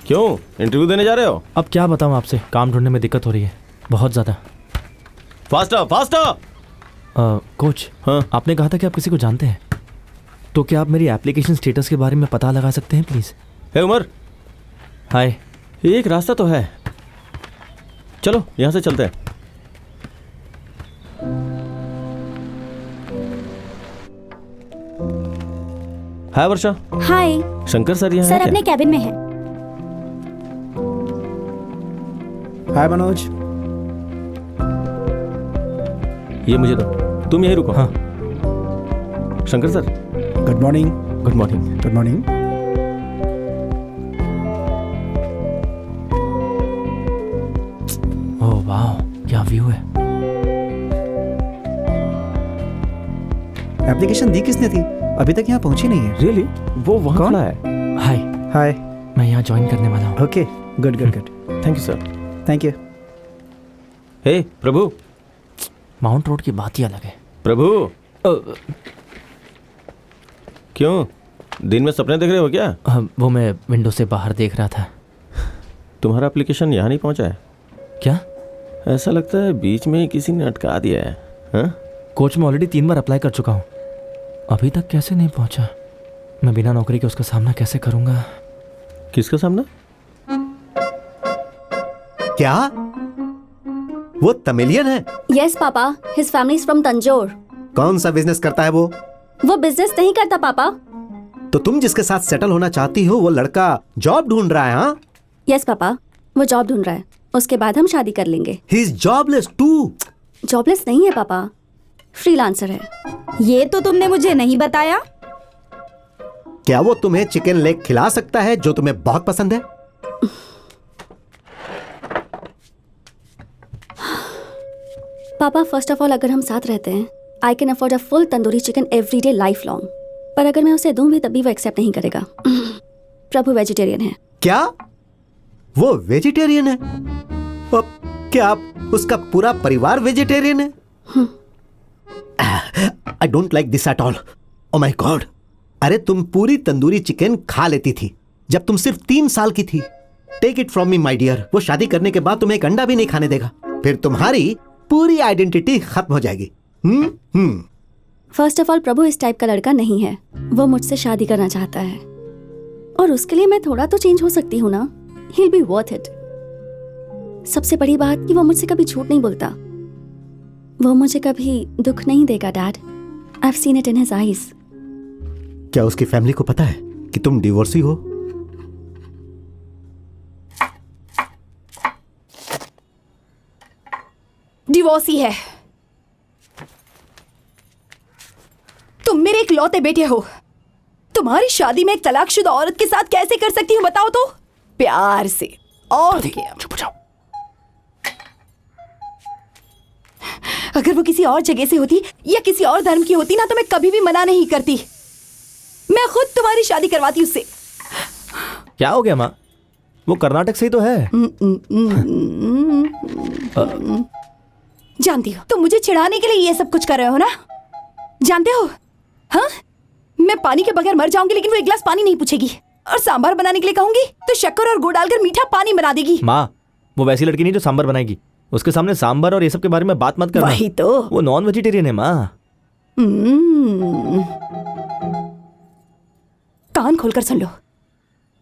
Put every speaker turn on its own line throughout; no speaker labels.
क्यों, इंटरव्यू देने जा रहे हो?
अब क्या बताऊं आपसे, काम ढूंढने में दिक्कत हो रही है बहुत ज़्यादा।
Faster faster.
कोच,
हाँ?
आपने कहा था कि आप किसी को जानते हैं, तो क्या आप मेरी एप्लीकेशन स्टेटस के बारे में पता लगा सकते हैं प्लीज़?
हे उमर,
हाय।
एक रास्ता तो है, चलो यहाँ से चलते हैं। हाय वर्षा।
हाय
शंकर सर यहाँ
सर,
हैं
अपने
क्या?
कैबिन में है।
हाय मनोज।
ये मुझे दो, तुम यहीं रुको।
हाँ।
Shankar sir,
good morning.
Good morning.
Good morning.
Oh वाह, क्या व्यू है।
एप्लीकेशन दी किसने थी? अभी तक यहाँ पहुंची नहीं है।
रियली? वो वहाँ
कौन?
खड़ा है।
हाय,
हाय।
मैं यहाँ ज्वाइन करने वाला हूँ।
Okay, good good good.
Thank you sir.
Thank you.
हे प्रभु।
माउंट रोड की बात ही अलग है।
प्रभु, क्यों दिन में सपने देख रहे हो क्या?
वो मैं विंडो से बाहर देख रहा था।
तुम्हारा एप्लीकेशन यहाँ नहीं पहुँचा है
क्या?
ऐसा लगता है बीच में ही किसी ने अटका दिया है। हाँ?
कोच, मैं ऑलरेडी 3 बार अप्लाई कर चुका हूँ, अभी तक कैसे नहीं पहुँचा? मैं बिना नौकरी के उसका सामना कैसे करूँगा?
किसका सामना?
क्या वो तमिलियन है?
Yes papa, his family is from Tanjore.
कौन सा बिजनेस करता है वो?
वो बिजनेस नहीं करता पापा।
तो तुम जिसके साथ सेटल होना चाहती हो वो लड़का जॉब ढूंढ रहा है? हाँ,
यस पापा, वो जॉब ढूंढ रहा है, उसके बाद हम शादी कर लेंगे।
He is jobless too.
Jobless नहीं है पापा, फ्रीलांसर है।
ये तो तुमने मुझे नहीं बताया।
क्या वो तुम्हें चिकन लेग खिला सकता है जो तुम्हें बहुत पसंद है?
पापा, फर्स्ट ऑफ ऑल अगर हम साथ रहते हैं, I can afford a full tandoori chicken every day life long. पर अगर मैं उसे दूं भी तब भी वो एक्सेप्ट नहीं करेगा। प्रभु वेजिटेरियन है।
क्या वो वेजिटेरियन है? अब क्या उसका पूरा परिवार वेजिटेरियन है? I don't like this at all. Oh my God. अरे तुम पूरी तंदूरी चिकन खा लेती थी जब तुम सिर्फ 3 साल की थी। Take it from me my dear, वो शादी करने के बाद तुम्हें एक अंडा भी नहीं खाने देगा। फिर तुम्हारी पूरी आइडेंटिटी खत्म हो जाएगी।
फर्स्ट ऑफ ऑल, प्रभु इस टाइप का लड़का नहीं है। वो मुझसे शादी करना चाहता है और उसके लिए मैं थोड़ा तो चेंज हो सकती हूँ ना। He'll be worth it। सबसे बड़ी बात कि वो मुझसे कभी झूठ नहीं बोलता। वो मुझे कभी दुख नहीं देगा dad. I've seen it in his eyes।
क्या उसकी फैमिली को पता है कि तुम डिवोर्सी हो?
डिवोर्सी है। तुम मेरे इकलौते बेटे हो। तुम्हारी शादी में एक तलाकशुदा औरत के साथ कैसे कर सकती हूँ बताओ तो? प्यार से। और क्या?
चुप हो जाओ।
अगर वो किसी और जगह से होती या किसी और धर्म की होती ना तो मैं कभी भी मना नहीं करती। मैं खुद तुम्हारी शादी करवाती उससे।
क्या हो गया माँ? वो कर्नाटक से ही तो है।
जानती हो तुम मुझे चिढ़ाने के लिए ये सब कुछ कर रहे हो ना? जानते हो, हाँ, मैं पानी के बगैर मर जाऊंगी लेकिन वो 1 गिलास पानी नहीं पूछेगी। और सांभर बनाने के लिए कहूंगी तो शक्कर और गुड़ डालकर मीठा पानी बना देगी।
माँ, वो वैसी लड़की नहीं जो सांभर बनाएगी। उसके सामने सांभर और ये सब के बारे में बात मत करना।
वही तो।
वो नॉन वेजिटेरियन है माँ।
कान खोलकर सुन लो।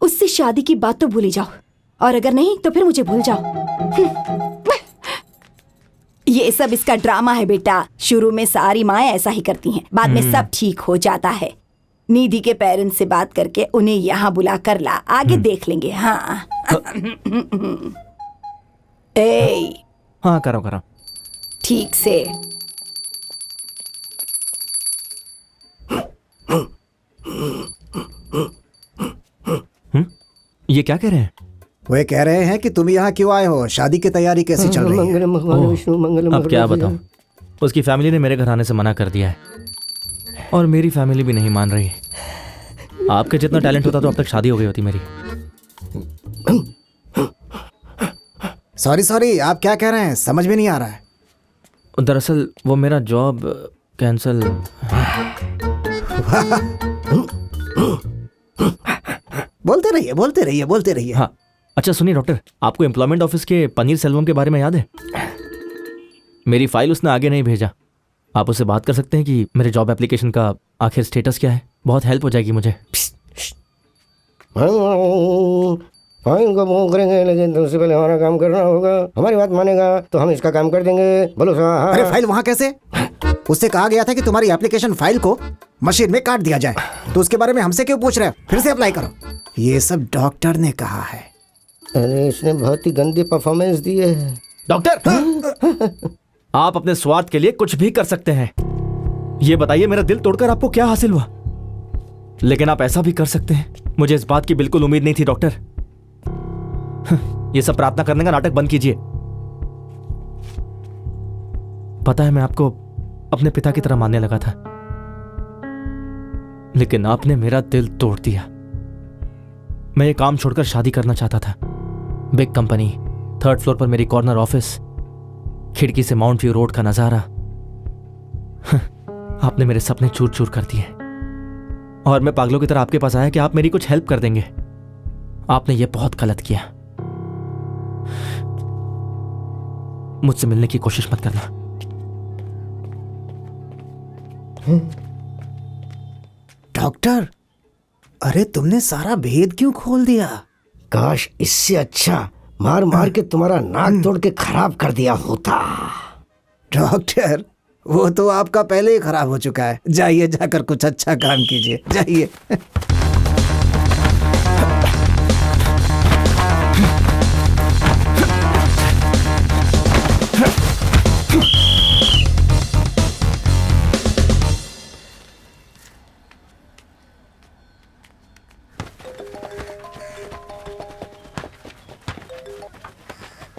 उससे शादी की बात तो भूल ही जाओ, और अगर नहीं तो फिर मुझे भूल जाओ। ये सब इसका ड्रामा है बेटा। शुरू में सारी माएं ऐसा ही करती हैं, बाद में सब ठीक हो जाता है। निधि के पेरेंट्स से बात करके उन्हें यहाँ बुला कर ला, आगे देख लेंगे। हाँ। ए,
हाँ, करो करो।
ठीक से।
ये क्या कह रहे हैं?
वे कह रहे हैं कि तुम यहाँ क्यों आए हो, शादी की तैयारी कैसी चल रही है?
अब क्या बताऊं, उसकी फैमिली ने मेरे घर आने से मना कर दिया है और मेरी फैमिली भी नहीं मान रही। आपके जितना टैलेंट होता तो अब तक शादी हो गई होती मेरी।
सॉरी, आप क्या कह रहे हैं? समझ में नहीं आ रहा है।
दरअसल वो मेरा जॉब कैंसिल।
बोलते रहिए।
हाँ, अच्छा सुनिए डॉक्टर, आपको एम्प्लॉयमेंट ऑफिस के पनीर सेल्वम के बारे में याद है? मेरी फाइल उसने आगे नहीं भेजा। आप उससे बात कर सकते हैं कि मेरे जॉब एप्लीकेशन का आखिर स्टेटस क्या है? बहुत हेल्प हो जाएगी मुझे।
फाइन को वो करेंगे, लेकिन उससे पहले हमारा काम करना होगा। हमारी बात मानेगा तो हम इसका काम कर देंगे। बोलो हाँ।
अरे फाइल वहाँ कैसे? उससे कहा गया था कि तुम्हारी एप्लीकेशन फाइल को मशीन में काट दिया जाए, तो उसके बारे में हमसे क्यों पूछ रहे हो? फिर से अप्लाई करो। ये सब डॉक्टर ने कहा है।
अरे इसने बहुत ही गंदी परफॉर्मेंस दी है।
डॉक्टर आप अपने स्वार्थ के लिए कुछ भी कर सकते हैं। ये बताइए मेरा दिल तोड़कर आपको क्या हासिल हुआ? लेकिन आप ऐसा भी कर सकते हैं। मुझे इस बात की बिल्कुल उम्मीद नहीं थी डॉक्टर। ये सब प्रार्थना करने का नाटक बंद कीजिए। पता है मैं आपको अपने पिता की तरह मानने लगा था, लेकिन आपने मेरा दिल तोड़ दिया। मैं ये काम छोड़कर शादी करना चाहता था। बिग कंपनी, 3rd फ्लोर पर मेरी कॉर्नर ऑफिस, खिड़की से माउंट व्यू रोड का नजारा। आपने मेरे सपने चूर चूर कर दिए और मैं पागलों की तरह आपके पास आया कि आप मेरी कुछ हेल्प कर देंगे। आपने ये बहुत गलत किया। मुझसे मिलने की कोशिश मत करना।
डॉक्टर, अरे तुमने सारा भेद क्यों खोल दिया?
काश इससे अच्छा मार मार के तुम्हारा नाक तोड़ के खराब कर दिया होता।
डॉक्टर, वो तो आपका पहले ही खराब हो चुका है। जाइए, जाकर कुछ अच्छा काम कीजिए, जाइए।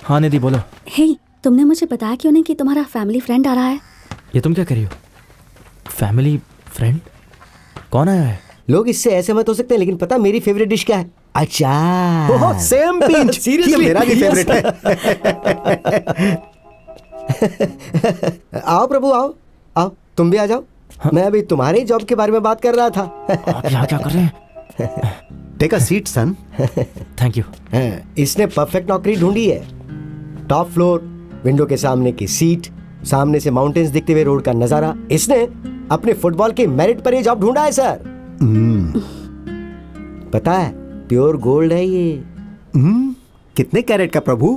हाँ निधि बोलो।
हे, तुमने मुझे बताया क्यों नहीं कि तुम्हारा फैमिली फ्रेंड आ रहा है?
ये तुम क्या कर रही हो? Family friend? कौन आया है?
लोग इससे ऐसे मत हो सकते हैं, लेकिन पता मेरी फेवरेट डिश क्या है? अचार।
Same pinch.
Seriously?
मेरा भी फेवरेट है।
आओ प्रभु आओ आओ, तुम भी आ जाओ। मैं अभी तुम्हारे जॉब के बारे में बात कर रहा था।
आप यहाँ क्या कर रहे हैं?
Take a seat son.
Thank you.
इसने परफेक्ट नौकरी ढूंढी है। टॉप फ्लोर, विंडो के सामने की सीट, सामने से माउंटेन्स दिखते हुए रोड का नजारा। इसने अपने फुटबॉल के मेरिट पर ये जॉब ढूंढा है सर। पता है प्योर गोल्ड है ये।
कितने कैरेट का प्रभु?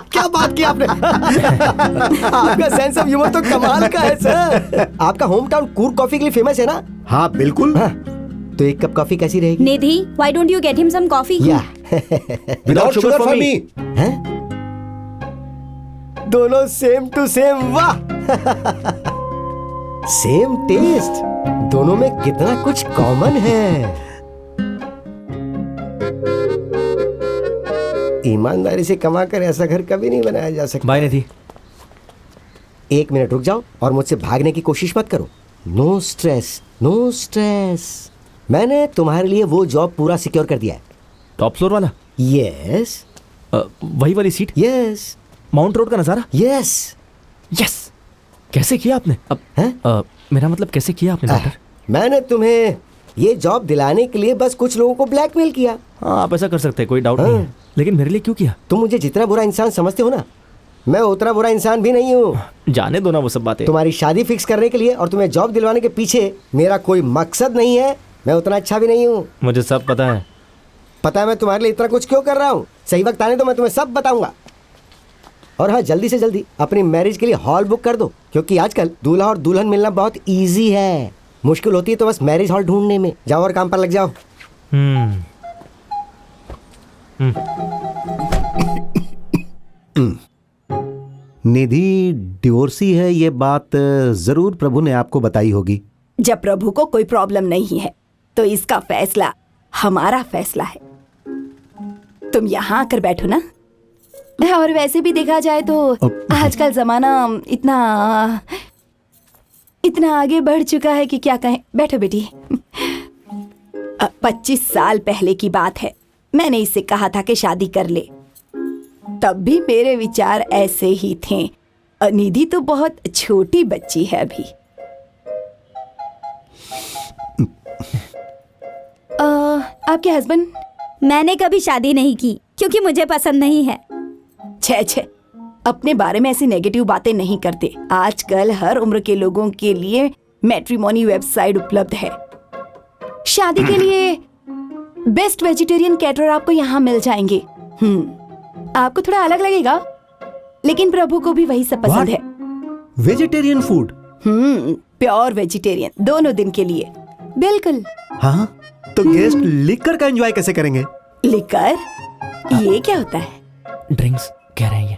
क्या बात की आपने। आपका सेंस ऑफ ह्यूमर तो कमाल का है सर। आपका होम टाउन कूर्ग कॉफी के लिए फेमस है ना?
हाँ बिल्कुल।
तो एक कप कॉफी कैसी रहेगी?
निधि, why don't you get him some coffee?
या
विदाउट शुगर फॉर मी।
हैं? दोनों सेम टू सेम। वाह। सेम टेस्ट, दोनों में कितना कुछ कॉमन है। ईमानदारी से कमा कर ऐसा घर कभी नहीं बनाया जा सकता।
बाय निधि।
1 मिनट रुक जाओ और मुझसे भागने की कोशिश मत करो। No stress, no stress. मैंने तुम्हारे लिए वो जॉब पूरा सिक्योर कर दिया है।
टॉप फ्लोर वाला?
यस
वही वाली सीट?
यस
माउंट रोड का नजारा?
यस।
यस। कैसे किया आपने? अब
हैं?
मेरा मतलब कैसे किया आपने डॉक्टर?
मैंने तुम्हें ये जॉब दिलाने के लिए बस कुछ लोगों को ब्लैकमेल किया।
हाँ आप ऐसा कर सकते हैं, कोई डाउट नहीं है। लेकिन मेरे लिए क्यों किया?
तुम मुझे जितना बुरा इंसान समझते हो ना, मैं उतना बुरा इंसान भी नहीं हूँ।
जाने दो ना वो सब बातें।
तुम्हारी शादी फिक्स करने के लिए और तुम्हें जॉब दिलवाने के पीछे मेरा कोई मकसद नहीं है। मैं उतना अच्छा भी नहीं हूँ।
मुझे सब पता है।
पता है मैं तुम्हारे लिए इतना कुछ क्यों कर रहा हूँ? सही वक्त आने तो मैं तुम्हें सब बताऊंगा। और हाँ, जल्दी से जल्दी अपनी मैरिज के लिए हॉल बुक कर दो, क्योंकि आजकल दूल्हा और दुल्हन मिलना बहुत इजी है। मुश्किल होती है तो बस मैरिज हॉल ढूंढने में। जाओ और काम पर लग जाओ।
निधि डिवोर्सी है, ये बात जरूर प्रभु ने आपको बताई होगी।
जब प्रभु को कोई प्रॉब्लम नहीं है तो इसका फैसला हमारा फैसला है। तुम यहाँ आकर बैठो ना। और वैसे भी देखा जाए तो आजकल जमाना इतना आगे बढ़ चुका है कि क्या कहें। बैठो बेटी। 25 साल पहले की बात है। मैंने इससे कहा था कि शादी कर ले। तब भी मेरे विचार ऐसे ही थे। निधि तो बहुत छोटी बच्ची है अभी। आपके हस्बैंड
मैंने कभी शादी नहीं की क्योंकि मुझे पसंद नहीं है।
छे छे, अपने बारे में ऐसी नेगेटिव बातें नहीं करते। आजकल हर उम्र के लोगों के लिए मैट्रिमोनी वेबसाइट उपलब्ध है। शादी के लिए बेस्ट वेजिटेरियन कैटरर आपको यहाँ मिल जाएंगे। आपको थोड़ा अलग लगेगा, लेकिन प्रभु को भी वही सब पसंद है।
Vegetarian food?
प्योर वेजिटेरियन, दोनों दिन के लिए। बिल्कुल।
हाँ, तो गेस्ट लिकर का एंजॉय कैसे करेंगे?
लिकर? ये क्या होता है?
ड्रिंक्स कह रहे हैं ये।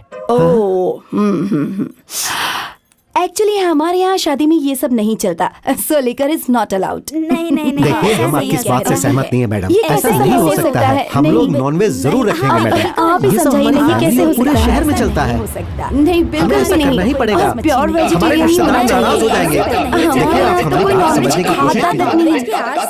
एक्चुअली हमारे यहाँ शादी में ये सब नहीं चलता, सो लिकर इज नॉट अलाउड।
नहीं नहीं नहीं,
देखिए,
ऐसा
हम
नहीं
आपकी इस
कह
बात से
रहे
सहमत
हैं।
नहीं है मैडम।
ये
ऐसा
कैसे
नहीं
हो
हो
सकता
सकता है।
है?
हम
नहीं,
लोग नॉनवेज जरूर रखेंगे मैडम।
आप ही
ये सब
समझाइए,
हमारी
ये कैसे हो
फैमिली पूरे
सकता है?
शहर में चलता है।
हो सकता नहीं, बिल्कुल
ऐसा
भी
करना ही पड़ेगा।
प्योर
हमारे
वेजिटेरियन ही होना
रिश्तेदार नाराज हो
चाहिए।
जाएंगे। देखिए, आप
तो
हमारी
कोई
बात
नॉनवेज
समझने की कोशिश
खाता तक
कीजिए।
नहीं।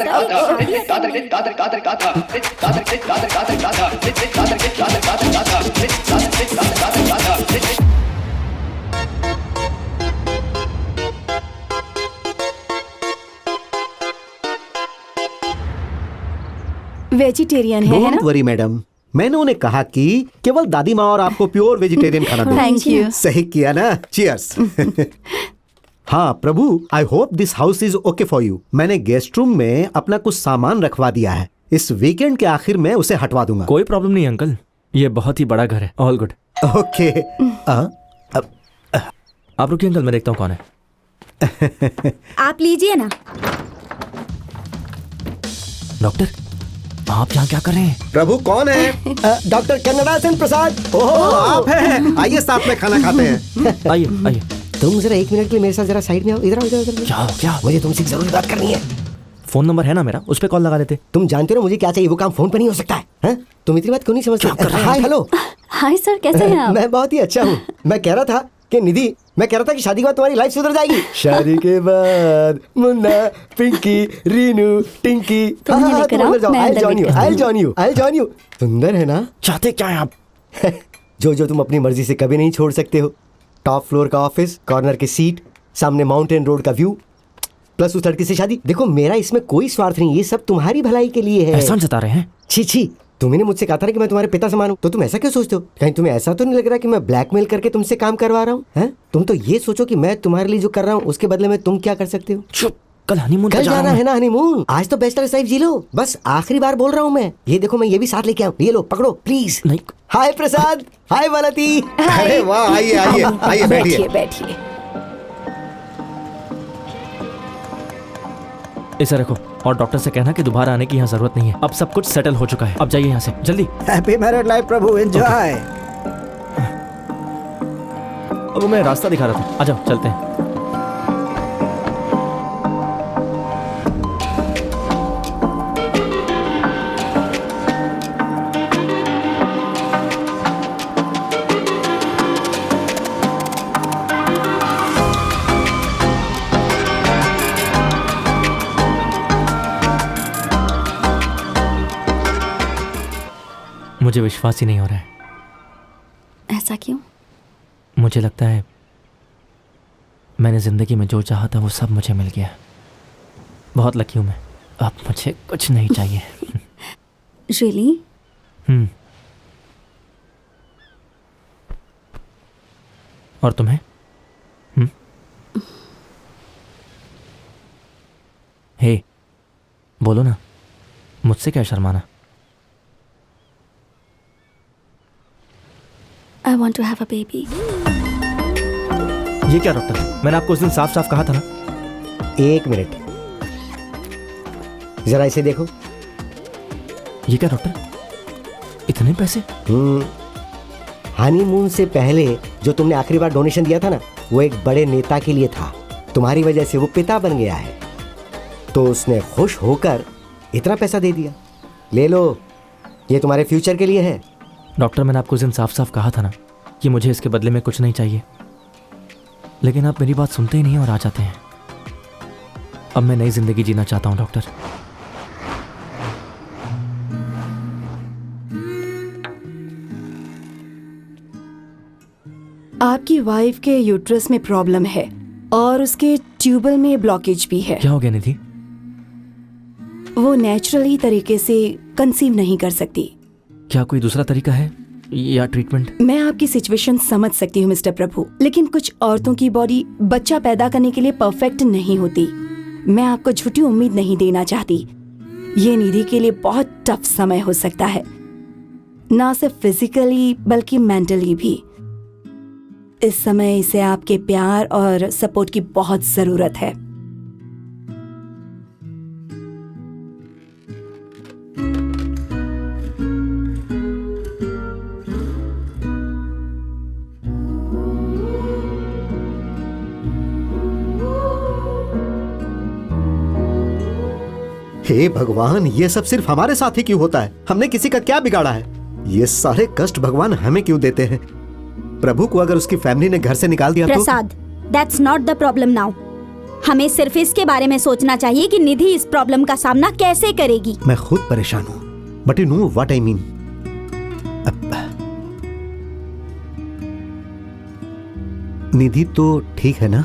वेजिटेरियन है ना?
डोंट वरी मैडम, मैंने उन्हें कहा कि केवल दादी माँ और आपको प्योर वेजिटेरियन खाना दो।
Thank you.
सही किया ना? चियर्स। हाँ Prabhu, I hope this house is okay for you. मैंने गेस्ट रूम में अपना कुछ सामान रखवा दिया है। इस वीकेंड के आखिर में उसे हटवा दूंगा।
कोई प्रॉब्लम नहीं अंकल, ये बहुत ही बड़ा घर है। All good.
ओके।
आप रुकिए अंकल, मैं देखता हूँ कौन है।
आप लीजिए ना।
डॉक्टर, आप यहाँ क्या कर रहे हैं?
प्रभु कौन है?
डॉक्टर कन्नड़ा सेन प्रसाद।
ओह, आप हैं। आइए साथ में खाना खाते हैं।
आइए आइए।
तुम जरा 1 मिनट के लिए मेरे साथ जरा साइड में आओ। इधर आओ, इधर इधर।
क्या क्या?
मुझे तुमसे एक जरूरी बात करनी है।
फोन नंबर है ना मेरा, उस पर कॉल लगा देते।
तुम जानते हो मुझे क्या चाहिए, वो काम फोन पर नहीं हो सकता है। हैं? तुम इतनी बात क्यों नहीं समझते? Hi hello.
हाय सर, कैसे हैं आप?
मैं बहुत ही अच्छा हूँ। मैं कह रहा था कि निधि, मैं कह रहा था कि शादी के बाद तुम्हारी लाइफ सुधर जाएगी। शादी के बाद मुन्ना, पिंकी, रीनू, टिंकी।
तुम उन्हें लेकर आओ, मैं अंदर वेट करती हूँ।
सुंदर है ना?
चाहते क्या है आप?
जो तुम अपनी मर्जी से कभी नहीं छोड़ सकते हो। टॉप फ्लोर का ऑफिस, कॉर्नर की सीट, सामने माउंटेन रोड का व्यू, प्लस उस लड़की से शादी। देखो मेरा इसमें कोई स्वार्थ नहीं, ये सब तुम्हारी भलाई के लिए है।
एहसान जता रहे हैं?
छी छी, तुमने मुझसे कहा था ना कि मैं तुम्हारे पिता समान हूँ, तो तुम ऐसा क्यों सोचते हो? कहीं तुम्हें ऐसा तो नहीं लग रहा कि मैं ब्लैकमेल करके तुमसे काम करवा रहा हूँ? हैं? तुम तो ये सोचो कि मैं तुम्हारे लिए जो कर रहा हूँ उसके बदले में तुम क्या कर सकते हो?
चुप, कल हनीमून
कल
पे जा रहा
जाना
हूं
है ना हनीमून। आज तो बैचलर लाइफ जी लो। बस आखिरी बार बोल रहा हूँ मैं। ये देखो, मैं ये भी साथ लेके आऊँ। ये लो, पकड़ो प्लीज।
नहीं।
हाय प्रसाद, हाय मालती।
अरे वाह, आइए आइए आइए, बैठिए।
बैठिए बैठिए।
इसे रखो और डॉक्टर से कहना कि दोबारा आने की यहाँ जरूरत नहीं है। अब सब कुछ सेटल हो चुका है, अब जाइए यहाँ से जल्दी।
हैप्पी मैरिड लाइफ प्रभु, एंजॉय।
अब मैं रास्ता दिखा रहा था, आ जाओ चलते हैं। मुझे विश्वास ही नहीं हो रहा है।
ऐसा क्यों?
मुझे लगता है मैंने जिंदगी में जो चाहा था वो सब मुझे मिल गया। बहुत लकी हूं मैं। अब मुझे कुछ नहीं चाहिए।
रियली?
और तुम्हें? हे, बोलो ना, मुझसे क्या शर्माना?
I want to have a baby.
ये क्या डॉक्टर, मैंने आपको उस दिन साफ साफ कहा था ना।
1 मिनट, जरा इसे देखो।
ये क्या डॉक्टर, इतने पैसे?
हनीमून से पहले जो तुमने आखिरी बार डोनेशन दिया था ना, वो एक बड़े नेता के लिए था। तुम्हारी वजह से वो पिता बन गया है, तो उसने खुश होकर इतना पैसा दे दिया। ले लो, ये तुम्हारे फ्यूचर के लिए है।
डॉक्टर, मैंने आपको उस दिन साफ साफ कहा था ना कि मुझे इसके बदले में कुछ नहीं चाहिए, लेकिन आप मेरी बात सुनते ही नहीं और आ जाते हैं। अब मैं नई जिंदगी जीना चाहता हूं डॉक्टर।
आपकी वाइफ के यूट्रस में प्रॉब्लम है और उसके ट्यूबल में ब्लॉकेज भी है।
क्या हो गया निधि?
वो नेचुरली तरीके से कंसीव नहीं कर सकती।
क्या कोई दूसरा तरीका है या ट्रीटमेंट?
मैं आपकी सिचुएशन समझ सकती हूँ मिस्टर प्रभु, लेकिन कुछ औरतों की बॉडी बच्चा पैदा करने के लिए परफेक्ट नहीं होती। मैं आपको झूठी उम्मीद नहीं देना चाहती। ये निधि के लिए बहुत टफ समय हो सकता है, ना सिर्फ फिजिकली बल्कि मेंटली भी। इस समय इसे आपके प्यार और सपोर्ट की बहुत जरूरत है।
हे भगवान, ये सब सिर्फ हमारे साथ ही क्यों होता है? हमने किसी का क्या बिगाड़ा है? ये सारे कष्ट भगवान हमें क्यों देते हैं? प्रभु को अगर उसकी फैमिली ने घर से निकाल दिया
Prasad, that's not the problem now. हमें सिर्फ इसके बारे में सोचना चाहिए कि निधि इस प्रॉब्लम का सामना कैसे करेगी।
मैं खुद परेशान हूँ, but you know what I mean. Nidhi तो ठीक है ना?